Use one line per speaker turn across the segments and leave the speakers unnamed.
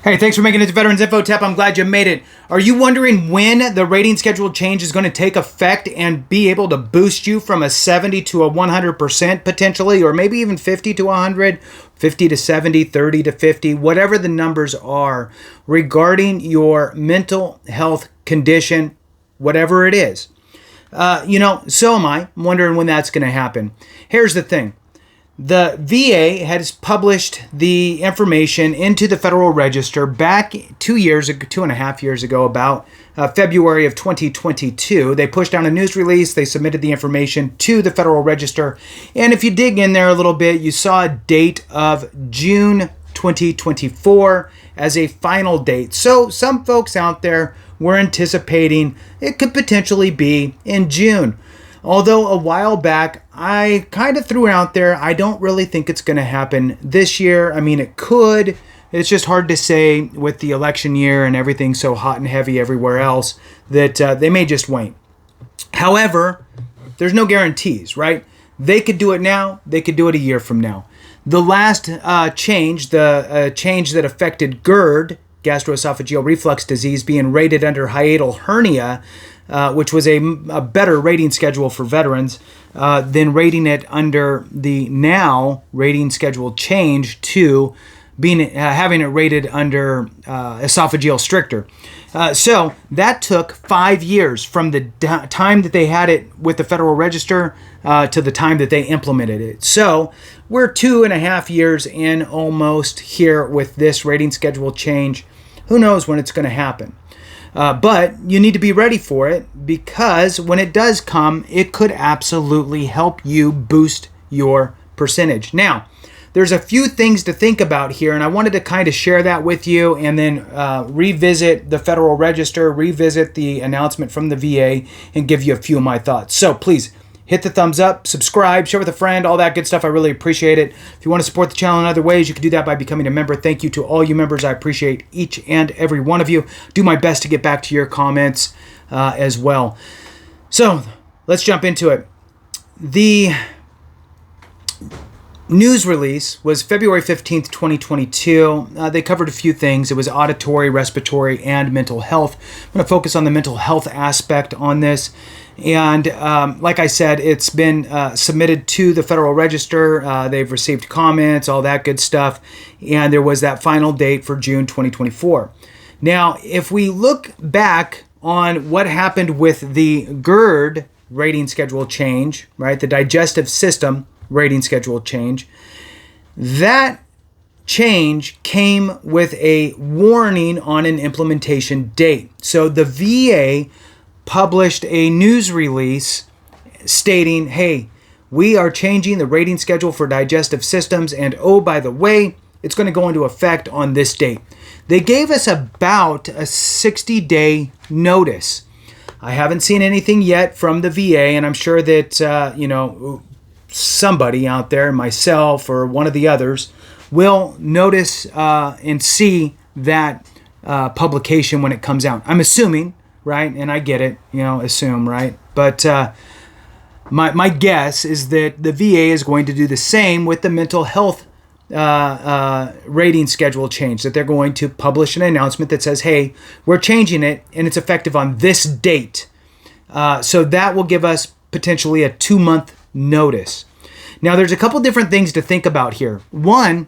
Hey, thanks for making it to Veterans Info Tap. I'm glad you made it. Are you wondering when the rating schedule change is going to take effect and be able to boost you from a 70 to a 100% potentially, or maybe even 50 to 100, 50 to 70, 30 to 50, whatever the numbers are regarding your mental health condition, whatever it is? So am I. I'm wondering when that's going to happen. Here's the thing. The VA has published the information into the Federal Register back 2.5 years ago, about February of 2022. They pushed out a news release. They submitted the information to the Federal Register. And if you dig in there a little bit, you saw a date of June 2024 as a final date. So some folks out there were anticipating it could potentially be in June. Although a while back, I kind of threw it out there. I don't really think it's going to happen this year. I mean, it could. It's just hard to say with the election year and everything so hot and heavy everywhere else that they may just wait. However, there's no guarantees, right? They could do it now. They could do it a year from now. The last change, the change that affected GERD, gastroesophageal reflux disease, being rated under hiatal hernia, which was a better rating schedule for veterans than rating it under the now rating schedule change to being having it rated under esophageal stricter. So that took 5 years from the time that they had it with the Federal Register to the time that they implemented it. So we're 2.5 years in almost here with this rating schedule change. Who knows when it's going to happen? But you need to be ready for it, because when it does come, it could absolutely help you boost your percentage. Now, there's a few things to think about here, and I wanted to kind of share that with you and then revisit the Federal Register, revisit the announcement from the VA, and give you a few of my thoughts. So please hit the thumbs up, subscribe, share with a friend, all that good stuff. I really appreciate it. If you want to support the channel in other ways, you can do that by becoming a member. Thank you to all you members. I appreciate each and every one of you. Do my best to get back to your comments as well. So let's jump into it. The news release was February 15th, 2022. They covered a few things. It was auditory, respiratory, and mental health. I'm going to focus on the mental health aspect on this. And like I said, it's been submitted to the Federal Register. They've received comments, all that good stuff. And there was that final date for June 2024. Now, if we look back on what happened with the GERD rating schedule change, right, the digestive system rating schedule change, that change came with a warning on an implementation date. So the VA published a news release stating, hey, we are changing the rating schedule for digestive systems, and oh, by the way, it's going to go into effect on this date. They gave us about a 60-day notice. I haven't seen anything yet from the VA, and I'm sure that, somebody out there, myself or one of the others, will notice and see that publication when it comes out. I'm assuming, right? And I get it, assume, right? But my guess is that the VA is going to do the same with the mental health rating schedule change, that they're going to publish an announcement that says, hey, we're changing it and it's effective on this date. So that will give us potentially a 2-month notice. Now, there's a couple different things to think about here. One,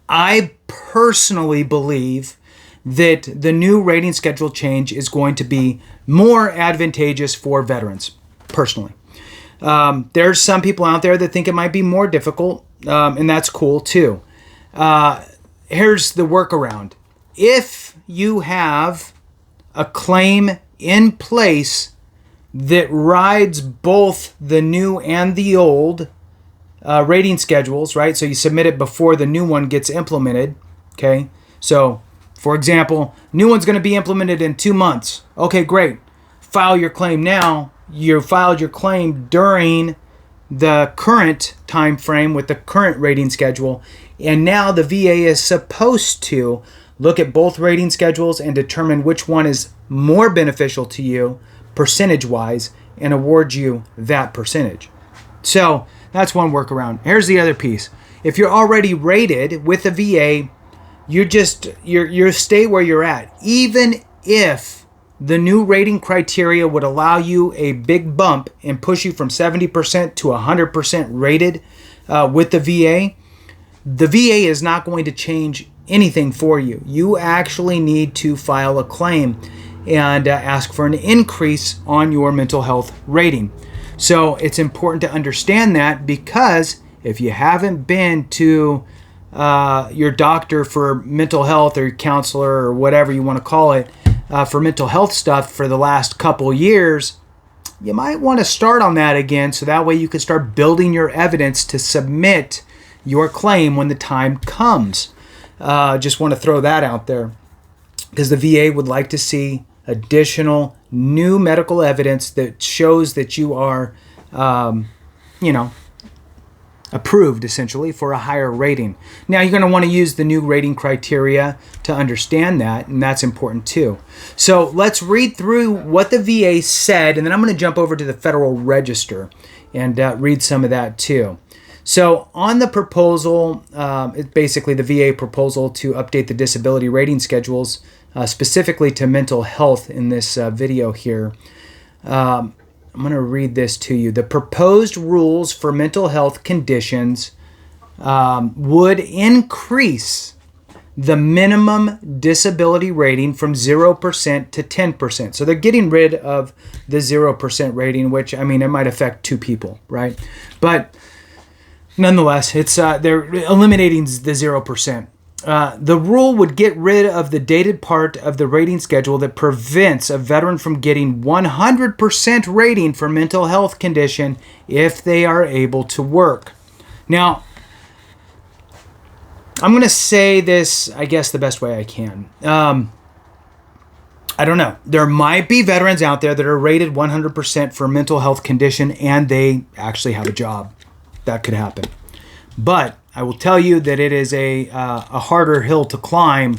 I personally believe that the new rating schedule change is going to be more advantageous for veterans, personally. There's some people out there that think it might be more difficult, and that's cool too. Here's the workaround. If you have a claim in place that rides both the new and the old rating schedules, right? So you submit it before the new one gets implemented, okay? So, for example, new one's going to be implemented in 2 months. Okay, great. File your claim now. You filed your claim during the current time frame with the current rating schedule, and now the VA is supposed to look at both rating schedules and determine which one is more beneficial to you percentage-wise and award you that percentage. So that's one workaround. Here's the other piece. If you're already rated with the VA you're stay where you're at. Even if the new rating criteria would allow you a big bump and push you from 70% to 100% rated with the VA is not going to change anything for you. You actually need to file a claim and ask for an increase on your mental health rating. So it's important to understand that, because if you haven't been to your doctor for mental health, or your counselor, or whatever you want to call it, for mental health stuff for the last couple years, you might want to start on that again, so that way you can start building your evidence to submit your claim when the time comes. Just want to throw that out there, because the VA would like to see additional new medical evidence that shows that you are, approved essentially for a higher rating. Now you're going to want to use the new rating criteria to understand that, and that's important too. So let's read through what the VA said, and then I'm going to jump over to the Federal Register and read some of that too. So on the proposal, it's basically the VA proposal to update the disability rating schedules, specifically to mental health in this video here. I'm going to read this to you. The proposed rules for mental health conditions would increase the minimum disability rating from 0% to 10%. So they're getting rid of the 0% rating, which, I mean, it might affect 2 people, right? But nonetheless, it's they're eliminating the 0%. The rule would get rid of the dated part of the rating schedule that prevents a veteran from getting 100% rating for mental health condition if they are able to work. Now, I'm going to say this, I guess, the best way I can. I don't know. There might be veterans out there that are rated 100% for mental health condition and they actually have a job. That could happen. But I will tell you that it is a harder hill to climb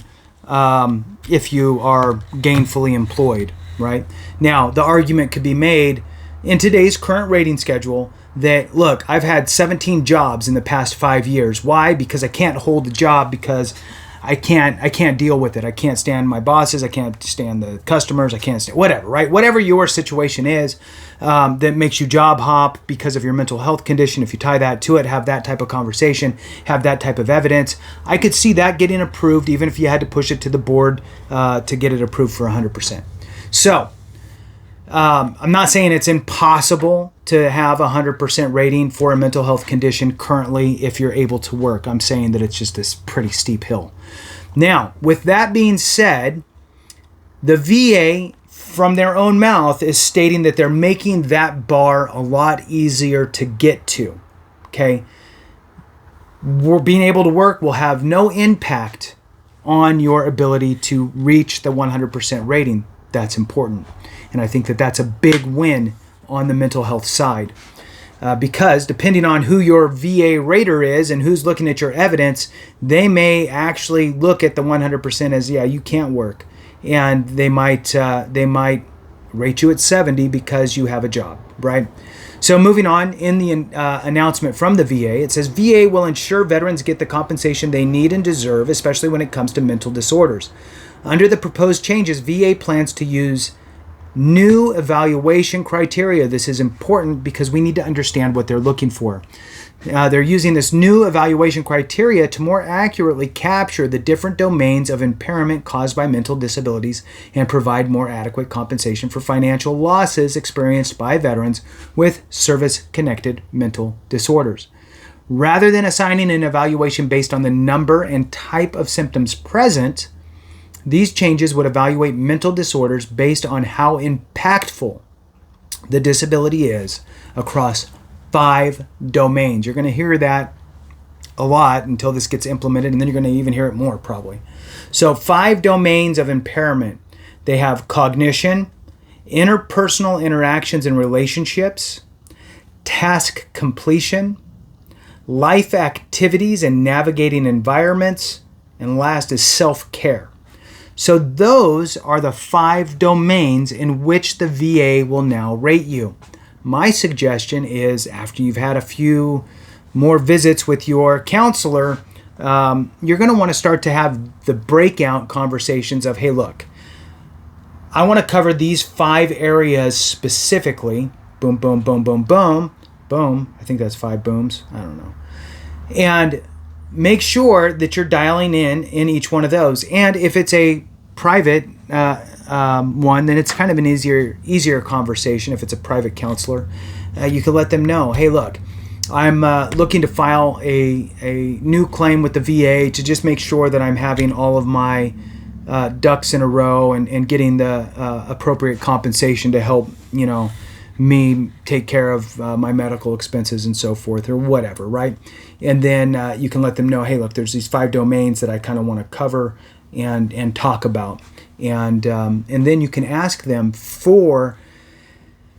if you are gainfully employed, right? Now, the argument could be made in today's current rating schedule that, look, I've had 17 jobs in the past 5 years. Why? Because I can't hold the job because I can't deal with it. I can't stand my bosses. I can't stand the customers. I can't stand whatever, right? Whatever your situation is that makes you job hop because of your mental health condition. If you tie that to it, have that type of conversation, have that type of evidence. I could see that getting approved, even if you had to push it to the board to get it approved for 100%. So I'm not saying it's impossible to have a 100% rating for a mental health condition currently if you're able to work. I'm saying that it's just this pretty steep hill. Now, with that being said, the VA, from their own mouth, is stating that they're making that bar a lot easier to get to. Okay? Being able to work will have no impact on your ability to reach the 100% rating. That's important. And I think that that's a big win on the mental health side. Because depending on who your VA rater is and who's looking at your evidence, they may actually look at the 100% as, yeah, you can't work. And they might rate you at 70 because you have a job, right? So moving on, in the announcement from the VA, it says, VA will ensure veterans get the compensation they need and deserve, especially when it comes to mental disorders. Under the proposed changes, VA plans to use new evaluation criteria. This is important because we need to understand what they're looking for. They're using this new evaluation criteria to more accurately capture the different domains of impairment caused by mental disabilities and provide more adequate compensation for financial losses experienced by veterans with service-connected mental disorders. Rather than assigning an evaluation based on the number and type of symptoms present, these changes would evaluate mental disorders based on how impactful the disability is across 5 domains. You're going to hear that a lot until this gets implemented, and then you're going to even hear it more probably. So 5 domains of impairment. They have cognition, interpersonal interactions and relationships, task completion, life activities and navigating environments, and last is self-care. So those are the 5 domains in which the VA will now rate you. My suggestion is, after you've had a few more visits with your counselor, you're going to want to start to have the breakout conversations of, hey, look, I want to cover these 5 areas specifically. Boom, boom, boom, boom, boom, boom. I think that's 5 booms. I don't know. And make sure that you're dialing in each one of those. And if it's a private one, then it's kind of an easier conversation. If it's a private counselor, you can let them know, hey, look, I'm looking to file a new claim with the VA to just make sure that I'm having all of my ducks in a row and getting the appropriate compensation to help, me take care of my medical expenses and so forth, or whatever, right? And then you can let them know, hey, look, there's these 5 domains that I kind of want to cover and talk about. And then you can ask them for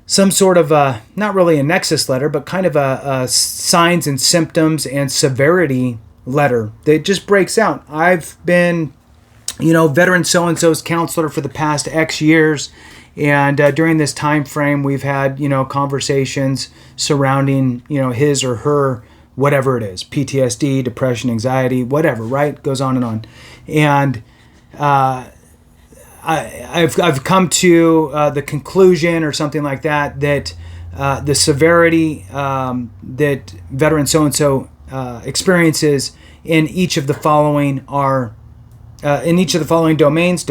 some sort of not really a Nexus letter, but kind of a signs and symptoms and severity letter that just breaks out. I've been, veteran so-and-so's counselor for the past X years. And during this time frame, we've had, conversations surrounding, his or her, whatever it is, PTSD, depression, anxiety, whatever, right? Goes on and on. And I've come to the conclusion or something like that the severity that veteran so-and-so experiences in each of the following domains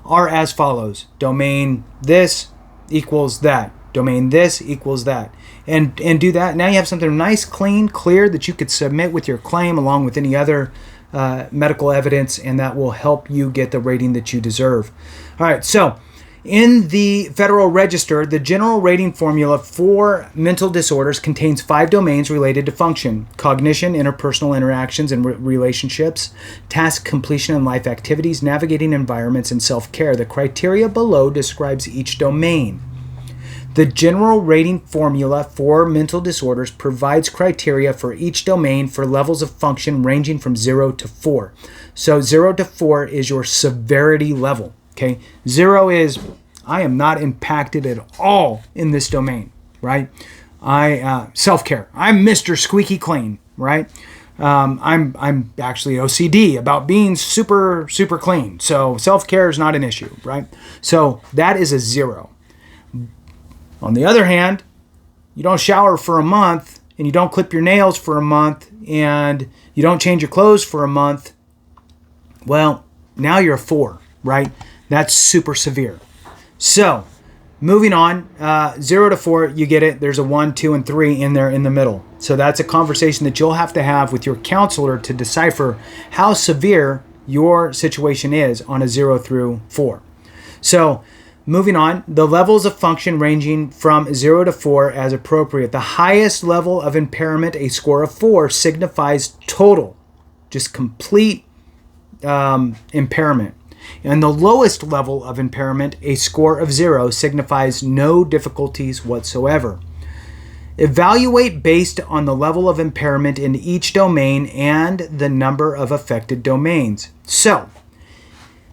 are as follows. Domain this equals that. Domain this equals that. And do that. Now you have something nice, clean, clear that you could submit with your claim along with any other medical evidence, and that will help you get the rating that you deserve. All right, so in the Federal Register, the general rating formula for mental disorders contains 5 domains related to function: cognition, interpersonal interactions and relationships, task completion and life activities, navigating environments, and self-care. The criteria below describes each domain. The general rating formula for mental disorders provides criteria for each domain for levels of function ranging from 0 to 4. So 0 to 4 is your severity level. Okay, 0 is I am not impacted at all in this domain, right? Self-care. I'm Mr. Squeaky Clean, right? I'm actually OCD about being super clean. So self-care is not an issue, right? So that is a 0. On the other hand, you don't shower for a month and you don't clip your nails for a month and you don't change your clothes for a month. Well, now you're a 4, right? That's super severe. So, moving on, 0 to 4, you get it. There's a 1, 2, and 3 in there in the middle. So that's a conversation that you'll have to have with your counselor to decipher how severe your situation is on a 0 through 4. So, moving on, the levels of function ranging from 0 to 4 as appropriate. The highest level of impairment, a score of 4, signifies total, just complete impairment. And the lowest level of impairment, a score of 0, signifies no difficulties whatsoever. Evaluate based on the level of impairment in each domain and the number of affected domains. So,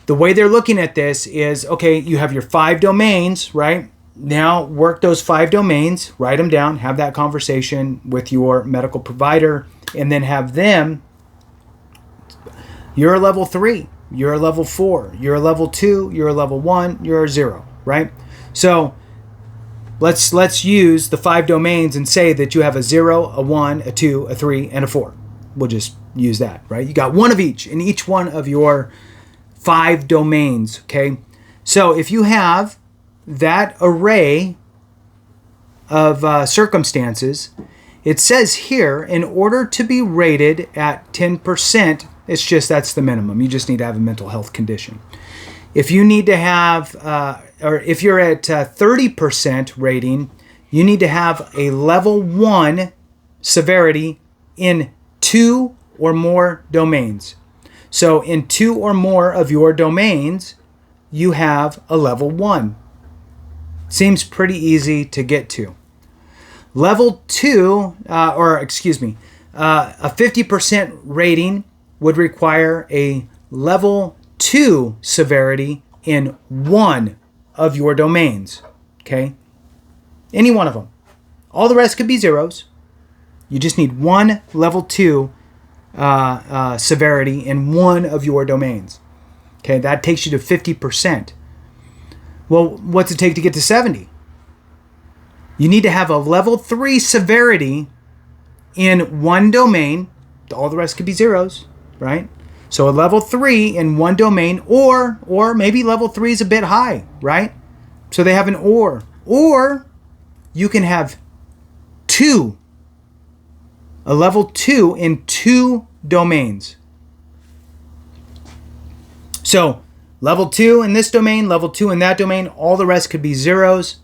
the way they're looking at this is, okay, you have your 5 domains, right? Now work those 5 domains, write them down, have that conversation with your medical provider, and then have them, you're a level 3, you're a level 4, you're a level 2, you're a level 1, you're a 0, right? So let's use the 5 domains and say that you have a 0, a 1, a 2, a 3, and a 4. We'll just use that, right? You got one of each in each one of your 5 domains, okay? So if you have that array of circumstances, it says here, in order to be rated at 10%, it's just that's the minimum. You just need to have a mental health condition. If you need to have, or if you're at 30% rating, you need to have a level 1 severity in 2 or more domains. So in 2 or more of your domains, you have a level 1. Seems pretty easy to get to. Level 2, a 50% rating would require a level 2 severity in 1 of your domains. Okay? Any one of them. All the rest could be 0s. You just need 1 level 2 severity in one of your domains. Okay, that takes you to 50%. Well, what's it take to get to 70? You need to have a level 3 severity in one domain. All the rest could be zeros, right? So a level 3 in one domain, or maybe level 3 is a bit high, right? So they have an or you can have a level 2 in 2 domains. So level 2 in this domain, level 2 in that domain, all the rest could be zeros,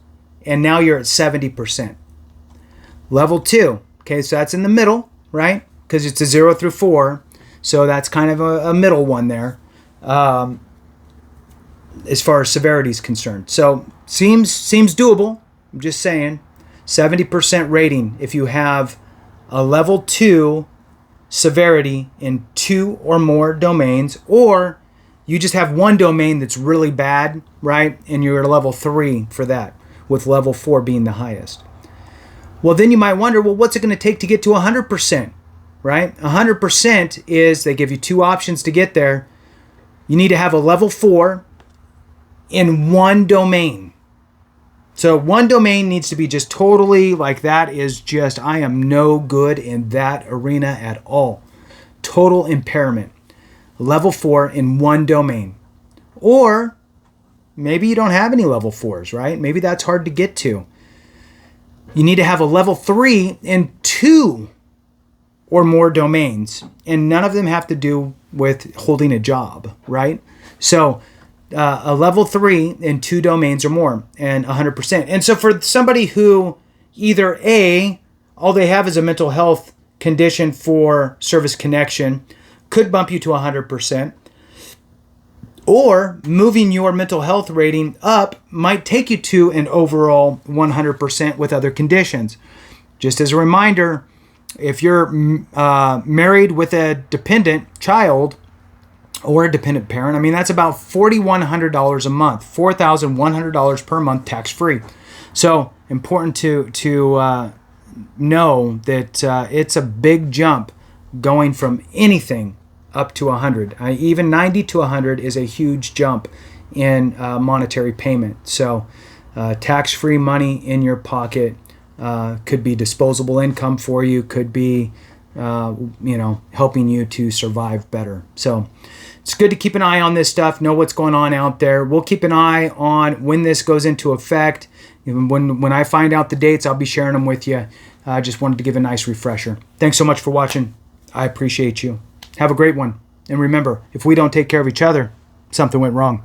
and now you're at 70%. Level 2, okay, so that's in the middle, right? Because it's a 0 through 4, so that's kind of a middle one there, as far as severity is concerned. So seems doable. I'm just saying, 70% rating if you have a level 2 severity in 2 or more domains, or you just have one domain that's really bad, right? And you're at a level 3 for that, with level 4 being the highest. Well, then you might wonder, well, what's it going to take to get to 100%, right? 100% is, they give you 2 options to get there. You need to have a level 4 in one domain. So one domain needs to be just totally like that is just, I am no good in that arena at all. Total impairment. Level 4 in one domain. Or maybe you don't have any level 4s, right? Maybe that's hard to get to. You need to have a level 3 in 2 or more domains, and none of them have to do with holding a job, right? So a level 3 in 2 domains or more, and 100%. And so for somebody who either A, all they have is a mental health condition for service connection, could bump you to 100%, or moving your mental health rating up might take you to an overall 100% with other conditions. Just as a reminder, if you're married with a dependent child or a dependent parent, I mean, that's about $4,100 a month, $4,100 per month tax-free. So important to know that it's a big jump going from anything up to 100. Even 90 to 100 is a huge jump in monetary payment. So tax-free money in your pocket could be disposable income for you, could be helping you to survive better. So it's good to keep an eye on this stuff, know what's going on out there. We'll keep an eye on when this goes into effect. When I find out the dates, I'll be sharing them with you. I just wanted to give a nice refresher. Thanks so much for watching. I appreciate you. Have a great one. And remember, if we don't take care of each other, something went wrong.